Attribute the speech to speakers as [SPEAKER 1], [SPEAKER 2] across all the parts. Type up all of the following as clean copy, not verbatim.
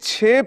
[SPEAKER 1] 6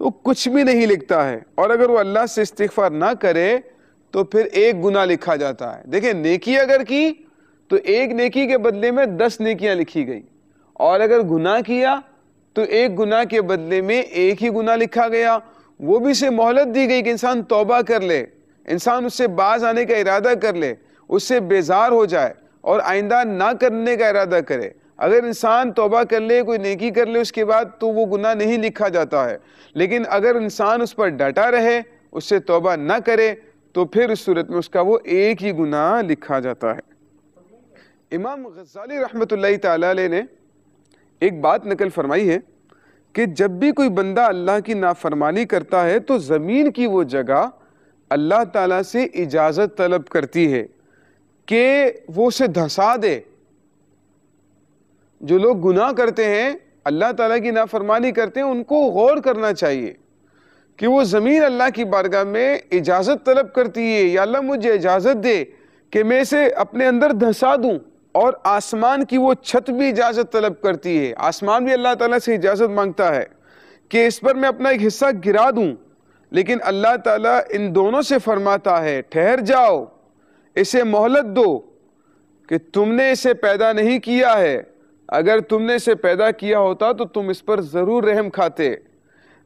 [SPEAKER 1] وہ کچھ بھی نہیں لکھتا ہے، اور اگر وہ اللہ سے استغفار نہ کرے تو پھر ایک گناہ لکھا جاتا ہے۔ دیکھیں نیکی اگر کی تو ایک نیکی کے بدلے میں 10 نیکیاں لکھی گئی، اور اگر گناہ کیا تو ایک گناہ کے بدلے میں ایک ہی گناہ لکھا گیا۔ وہ بھی اسے مہلت دی گئی کہ انسان توبہ کر لے، انسان اس سے باز آنے کا ارادہ کر لے، اس سے بیزار ہو جائے اور آئندہ نہ کرنے کا ارادہ کرے۔ اگر انسان توبہ کر لے، کوئی نیکی کر لے اس کے بعد، تو وہ گناہ نہیں لکھا جاتا ہے، لیکن اگر انسان اس پر ڈٹا رہے، اس سے توبہ نہ کرے، تو پھر اس صورت میں اس کا وہ ایک ہی گناہ لکھا جاتا ہے۔ امام غزالی رحمۃ اللہ تعالی علیہ نے ایک بات نقل فرمائی ہے کہ جب بھی کوئی بندہ اللہ کی نافرمانی کرتا ہے تو زمین کی وہ جگہ اللہ تعالیٰ سے اجازت طلب کرتی ہے کہ وہ اسے دھسا دے۔ جو لوگ گناہ کرتے ہیں، اللہ تعالیٰ کی نافرمانی کرتے ہیں، ان کو غور کرنا چاہیے کہ وہ زمین اللہ کی بارگاہ میں اجازت طلب کرتی ہے، یا اللہ مجھے اجازت دے کہ میں اسے اپنے اندر دھسا دوں۔ اور آسمان کی وہ چھت بھی اجازت طلب کرتی ہے، آسمان بھی اللہ تعالیٰ سے اجازت مانگتا ہے کہ اس پر میں اپنا ایک حصہ گرا دوں، لیکن اللہ تعالیٰ ان دونوں سے فرماتا ہے ٹھہر جاؤ، اسے مہلت دو کہ تم نے اسے پیدا نہیں کیا ہے، اگر تم نے اسے پیدا کیا ہوتا تو تم اس پر ضرور رحم کھاتے۔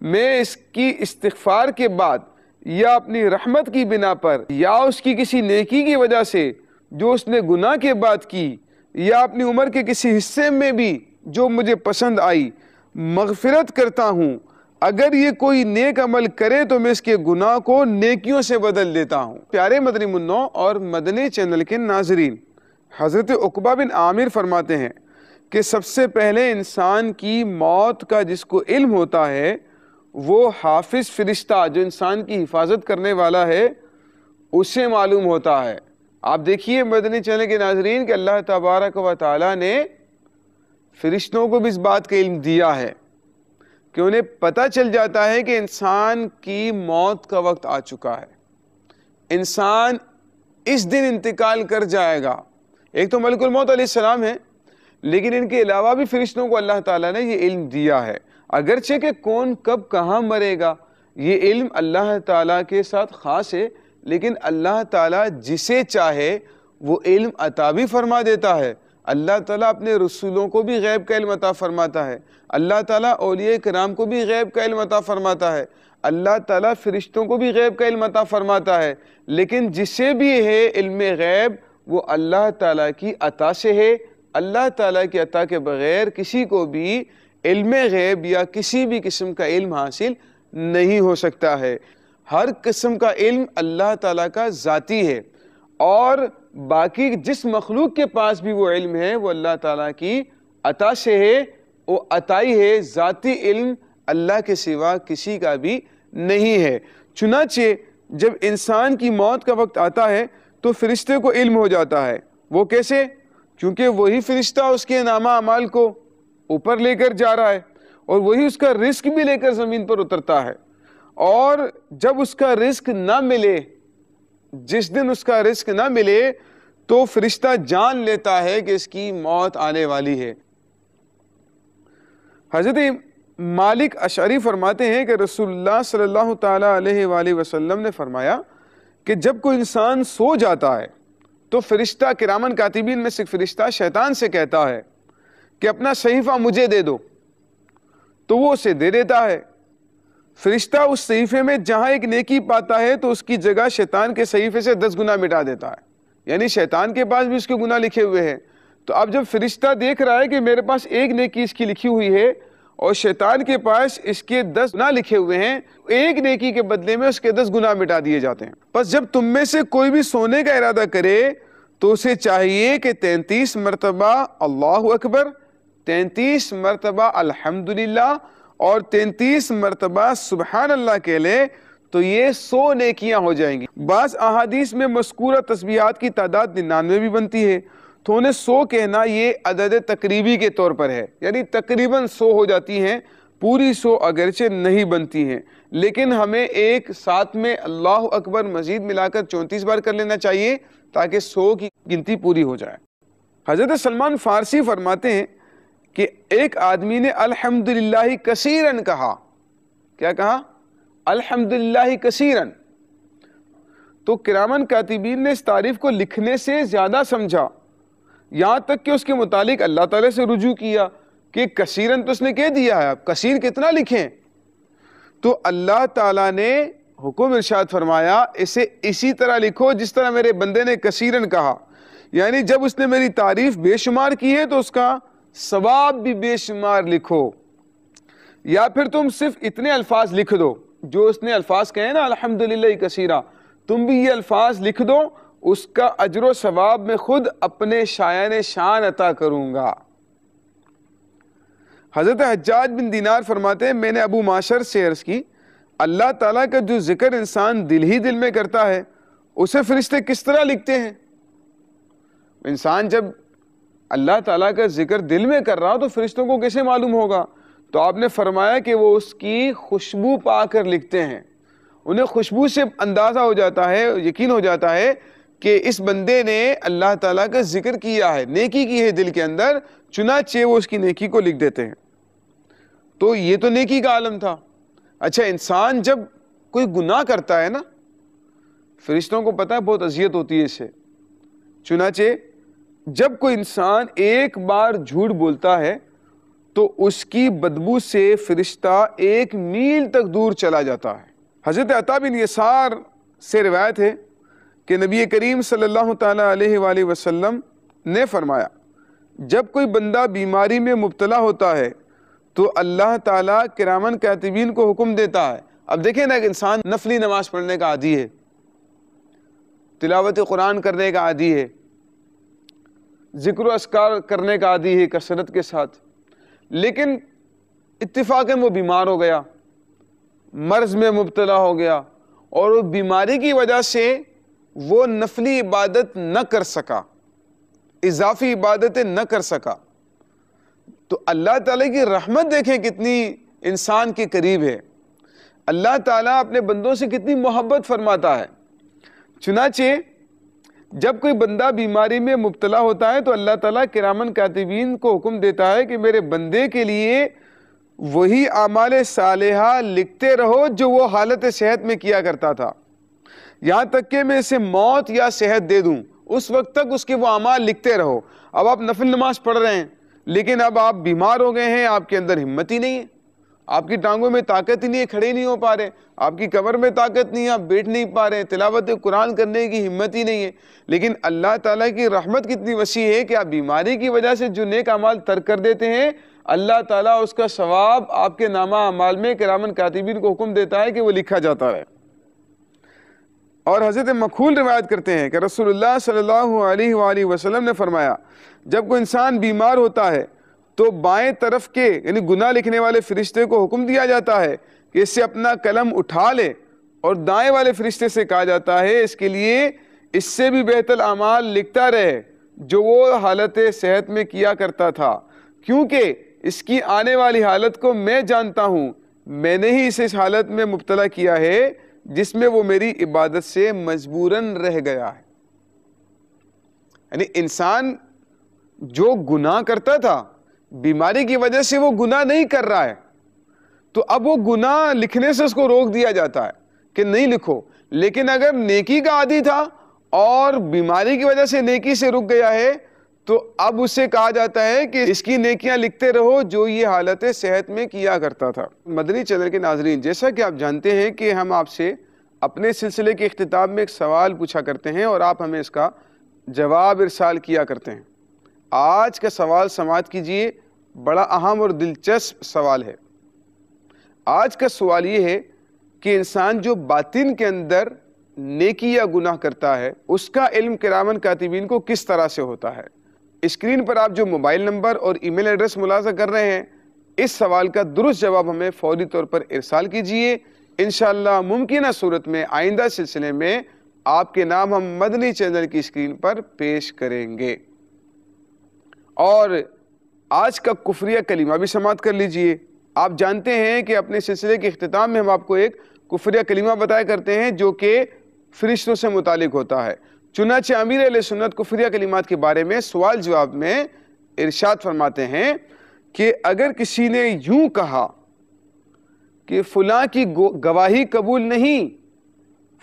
[SPEAKER 1] میں اس کی استغفار کے بعد یا اپنی رحمت کی بنا پر یا اس کی کسی نیکی کی وجہ سے جو اس نے گناہ کے بعد کی، یا اپنی عمر کے کسی حصے میں بھی جو مجھے پسند آئی، مغفرت کرتا ہوں۔ اگر یہ کوئی نیک عمل کرے تو میں اس کے گناہ کو نیکیوں سے بدل دیتا ہوں۔ پیارے مدنی منوں اور مدنی چینل کے ناظرین، حضرت عقبہ بن عامر فرماتے ہیں کہ سب سے پہلے انسان کی موت کا جس کو علم ہوتا ہے وہ حافظ فرشتہ جو انسان کی حفاظت کرنے والا ہے اسے معلوم ہوتا ہے۔ آپ دیکھیے مدنی چینل کے ناظرین کہ اللہ تبارک و تعالیٰ نے فرشتوں کو بھی اس بات کا علم دیا ہے کہ انہیں پتہ چل جاتا ہے کہ انسان کی موت کا وقت آ چکا ہے، انسان اس دن انتقال کر جائے گا۔ ایک تو ملک الموت علیہ السلام ہے، لیکن ان کے علاوہ بھی فرشتوں کو اللہ تعالیٰ نے یہ علم دیا ہے، اگرچہ کہ کون کب کہاں مرے گا یہ علم اللہ تعالیٰ کے ساتھ خاص ہے، لیکن اللہ تعالیٰ جسے چاہے وہ علم عطا بھی فرما دیتا ہے۔ اللہ تعالیٰ اپنے رسولوں کو بھی غیب کا علم عطا فرماتا ہے، اللہ تعالیٰ اولیاء کرام کو بھی غیب کا علم عطا فرماتا ہے، اللہ تعالیٰ فرشتوں کو بھی غیب کا علم عطا فرماتا ہے، لیکن جسے بھی ہے علم غیب وہ اللہ تعالیٰ کی عطا سے ہے۔ اللہ تعالیٰ کی عطا کے بغیر کسی کو بھی علم غیب یا کسی بھی قسم کا علم حاصل نہیں ہو سکتا ہے۔ ہر قسم کا علم اللہ تعالیٰ کا ذاتی ہے، اور باقی جس مخلوق کے پاس بھی وہ علم ہے وہ اللہ تعالیٰ کی عطا سے ہے، وہ عطائی ہے، ذاتی علم اللہ کے سوا کسی کا بھی نہیں ہے۔ چنانچہ جب انسان کی موت کا وقت آتا ہے تو فرشتے کو علم ہو جاتا ہے۔ وہ کیسے؟ کیونکہ وہی فرشتہ اس کے نامہ اعمال کو اوپر لے کر جا رہا ہے، اور وہی اس کا رزق بھی لے کر زمین پر اترتا ہے، اور جب اس کا رزق نہ ملے، جس دن اس کا رزق نہ ملے تو فرشتہ جان لیتا ہے کہ اس کی موت آنے والی ہے۔ حضرت مالک اشعری فرماتے ہیں کہ رسول اللہ صلی اللہ تعالی علیہ وآلہ وسلم نے فرمایا کہ جب کوئی انسان سو جاتا ہے تو فرشتہ کرامن کاتبین میں سے فرشتہ شیطان سے کہتا ہے کہ اپنا صحیفہ مجھے دے دو، تو وہ اسے دے دیتا ہے۔ فرشتہ اس صحیفے میں جہاں ایک نیکی پاتا ہے تو اس کی جگہ شیطان کے صحیفے سے 10 گناہ مٹا دیتا ہے، یعنی شیطان کے پاس بھی اس کے گناہ لکھے ہوئے ہیں۔ تو اب جب فرشتہ دیکھ رہا ہے کہ میرے پاس ایک نیکی اس کی لکھی ہوئی ہے اور شیطان کے پاس اس کے 10 گناہ لکھے ہوئے ہیں، ایک نیکی کے بدلے میں اس کے 10 گناہ مٹا دیے جاتے ہیں۔ پس جب تم میں سے کوئی بھی سونے کا ارادہ کرے تو اسے چاہیے کہ 33 مرتبہ اللہ اکبر، 33 مرتبہ الحمدللہ اور 33 مرتبہ سبحان اللہ کہہ لے، تو یہ 100 نیکیاں ہو جائیں گی۔ بعض احادیث میں مذکورہ تسبیحات کی تعداد 99 بھی بنتی ہے، تو انہیں 100 کہنا یہ عدد تقریبی کے طور پر ہے، یعنی تقریباً 100 ہو جاتی ہیں، پوری 100 اگرچہ نہیں بنتی ہیں، لیکن ہمیں ایک ساتھ میں اللہ اکبر مزید ملا کر 34 بار کر لینا چاہیے تاکہ 100 کی گنتی پوری ہو جائے۔ حضرت سلمان فارسی فرماتے ہیں کہ ایک آدمی نے الحمدللہ کثیراً کہا کیا کہا؟ الحمدللہ کثیرن. تو کرامن کاتبین نے اس تعریف کو لکھنے سے زیادہ سمجھا، یہاں تک کہ اس کے متعلق اللہ تعالیٰ سے رجوع کیا کہ کثیرن تو اس نے کہہ دیا ہے، اب کثیر کتنا لکھیں. تو اللہ تعالیٰ نے حکم ارشاد فرمایا اسے اسی طرح لکھو جس طرح میرے بندے نے کثیرن کہا، یعنی جب اس نے میری تعریف بے شمار کی ہے تو اس کا ثواب بھی بے شمار لکھو. یا پھر تم صرف اتنے الفاظ لکھ دو جو اس نے الفاظ کہے نا الحمدللہ کثیرہ، تم بھی یہ الفاظ لکھ دو، اس کا اجر و ثواب میں خود اپنے شایان شان عطا کروں گا. حضرت حجاج بن دینار فرماتے ہیں میں نے ابو معشر سے عرض کی اللہ تعالیٰ کا جو ذکر انسان دل ہی دل میں کرتا ہے اسے فرشتے کس طرح لکھتے ہیں؟ انسان جب اللہ تعالیٰ کا ذکر دل میں کر رہا تو فرشتوں کو کیسے معلوم ہوگا؟ تو آپ نے فرمایا کہ وہ اس کی خوشبو پا کر لکھتے ہیں. انہیں خوشبو سے اندازہ ہو جاتا ہے، یقین ہو جاتا ہے کہ اس بندے نے اللہ تعالیٰ کا ذکر کیا ہے، نیکی کی ہے دل کے اندر، چنانچہ وہ اس کی نیکی کو لکھ دیتے ہیں. تو یہ تو نیکی کا عالم تھا. اچھا انسان جب کوئی گناہ کرتا ہے نا، فرشتوں کو پتہ ہے بہت اذیت ہوتی ہے اس سے. چنانچہ جب کوئی انسان ایک بار جھوٹ بولتا ہے تو اس کی بدبو سے فرشتہ 1 میل تک دور چلا جاتا ہے. حضرت عطا بن یسار سے روایت ہے کہ نبی کریم صلی اللہ تعالیٰ علیہ وآلہ وسلم نے فرمایا جب کوئی بندہ بیماری میں مبتلا ہوتا ہے تو اللہ تعالیٰ کرامن کاتبین کو حکم دیتا ہے. اب دیکھیں نا کہ انسان نفلی نماز پڑھنے کا عادی ہے، تلاوت قرآن کرنے کا عادی ہے، ذکر و اذکار کرنے کا عادی ہے کثرت کے ساتھ، لیکن اتفاقاً وہ بیمار ہو گیا، مرض میں مبتلا ہو گیا اور وہ بیماری کی وجہ سے وہ نفلی عبادت نہ کر سکا، اضافی عبادتیں نہ کر سکا. تو اللہ تعالیٰ کی رحمت دیکھیں کتنی انسان کے قریب ہے. اللہ تعالیٰ اپنے بندوں سے کتنی محبت فرماتا ہے. چنانچہ جب کوئی بندہ بیماری میں مبتلا ہوتا ہے تو اللہ تعالیٰ کرامن کاتبین کو حکم دیتا ہے کہ میرے بندے کے لیے وہی اعمال صالحہ لکھتے رہو جو وہ حالت صحت میں کیا کرتا تھا، یہاں تک کہ میں اسے موت یا صحت دے دوں اس وقت تک اس کے وہ اعمال لکھتے رہو. اب آپ نفل نماز پڑھ رہے ہیں لیکن اب آپ بیمار ہو گئے ہیں، آپ کے اندر ہمت ہی نہیں ہے، آپ کی ٹانگوں میں طاقت ہی نہیں ہے، کھڑے نہیں ہو پا رہے، آپ کی کمر میں طاقت نہیں ہے، آپ بیٹھ نہیں پا رہے، تلاوت قرآن کرنے کی ہمت ہی نہیں ہے. لیکن اللہ تعالیٰ کی رحمت کتنی وسیع ہے کہ آپ بیماری کی وجہ سے جو نیک اعمال ترک کر دیتے ہیں اللہ تعالیٰ اس کا ثواب آپ کے نامہ اعمال میں کرامن کاتبین کو حکم دیتا ہے کہ وہ لکھا جاتا ہے. اور حضرت مکحول روایت کرتے ہیں کہ رسول اللہ صلی اللہ علیہ وآلہ وسلم نے فرمایا جب کوئی انسان بیمار ہوتا ہے تو بائیں طرف کے یعنی گناہ لکھنے والے فرشتے کو حکم دیا جاتا ہے کہ اس سے اپنا قلم اٹھا لے، اور دائیں والے فرشتے سے کہا جاتا ہے اس کے لیے اس سے بھی بہتر اعمال لکھتا رہے جو وہ حالت صحت میں کیا کرتا تھا، کیونکہ اس کی آنے والی حالت کو میں جانتا ہوں، میں نے ہی اسے اس حالت میں مبتلا کیا ہے جس میں وہ میری عبادت سے مجبوراً رہ گیا ہے. یعنی انسان جو گناہ کرتا تھا بیماری کی وجہ سے وہ گناہ نہیں کر رہا ہے، تو اب وہ گناہ لکھنے سے اس کو روک دیا جاتا ہے کہ نہیں لکھو. لیکن اگر نیکی کا عادی تھا اور بیماری کی وجہ سے نیکی سے رک گیا ہے تو اب اسے کہا جاتا ہے کہ اس کی نیکیاں لکھتے رہو جو یہ حالت صحت میں کیا کرتا تھا. مدنی چینل کے ناظرین، جیسا کہ آپ جانتے ہیں کہ ہم آپ سے اپنے سلسلے کے اختتام میں ایک سوال پوچھا کرتے ہیں اور آپ ہمیں اس کا جواب ارسال کیا کرتے ہیں. آج کا سوال سماعت کیجئے، بڑا اہم اور دلچسپ سوال ہے. آج کا سوال یہ ہے کہ انسان جو باطن کے اندر نیکی یا گناہ کرتا ہے اس کا علم کرامن کاتبین کو کس طرح سے ہوتا ہے. اسکرین پر آپ جو موبائل نمبر اور ای میل ایڈریس ملاحظہ کر رہے ہیں اس سوال کا درست جواب ہمیں فوری طور پر ارسال کیجئے. انشاءاللہ ممکنہ صورت میں آئندہ سلسلے میں آپ کے نام ہم مدنی چینل کی اسکرین پر پیش کریں گے. اور آج کا کفریہ کلمہ بھی سماعت کر لیجئے. آپ جانتے ہیں کہ اپنے سلسلے کے اختتام میں ہم آپ کو ایک کفریہ کلمہ بتایا کرتے ہیں جو کہ فرشتوں سے متعلق ہوتا ہے. چنانچہ امیر اہل سنت کفریہ کلمات کے بارے میں سوال جواب میں ارشاد فرماتے ہیں کہ اگر کسی نے یوں کہا کہ فلاں کی گواہی قبول نہیں،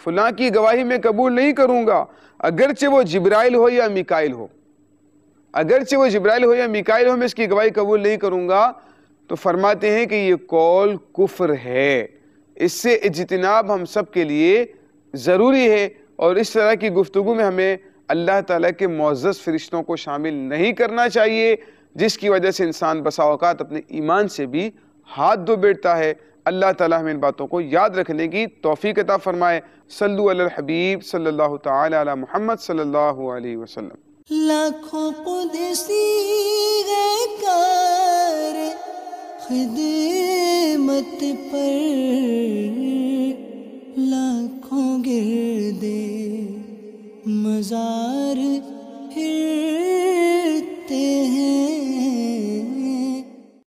[SPEAKER 1] فلاں کی گواہی میں قبول نہیں کروں گا، اگرچہ وہ جبرائیل ہو یا میکائیل ہو، اگرچہ وہ جبرائیل ہو یا میکائیل ہو، میں اس کی گواہی قبول نہیں کروں گا، تو فرماتے ہیں کہ یہ قول کفر ہے۔ اس سے اجتناب ہم سب کے لیے ضروری ہے، اور اس طرح کی گفتگو میں ہمیں اللہ تعالیٰ کے معزز فرشتوں کو شامل نہیں کرنا چاہیے، جس کی وجہ سے انسان بسا اوقات اپنے ایمان سے بھی ہاتھ دھو بیٹھتا ہے۔ اللہ تعالیٰ ہمیں ان باتوں کو یاد رکھنے کی توفیق عطا فرمائے۔ صلو علی الحبیب صلی اللہ تعالی علی محمد صلی اللہ علیہ وسلم۔
[SPEAKER 2] لاکھوں قدسی گئے کار خدمت پر، لاکھوں گردے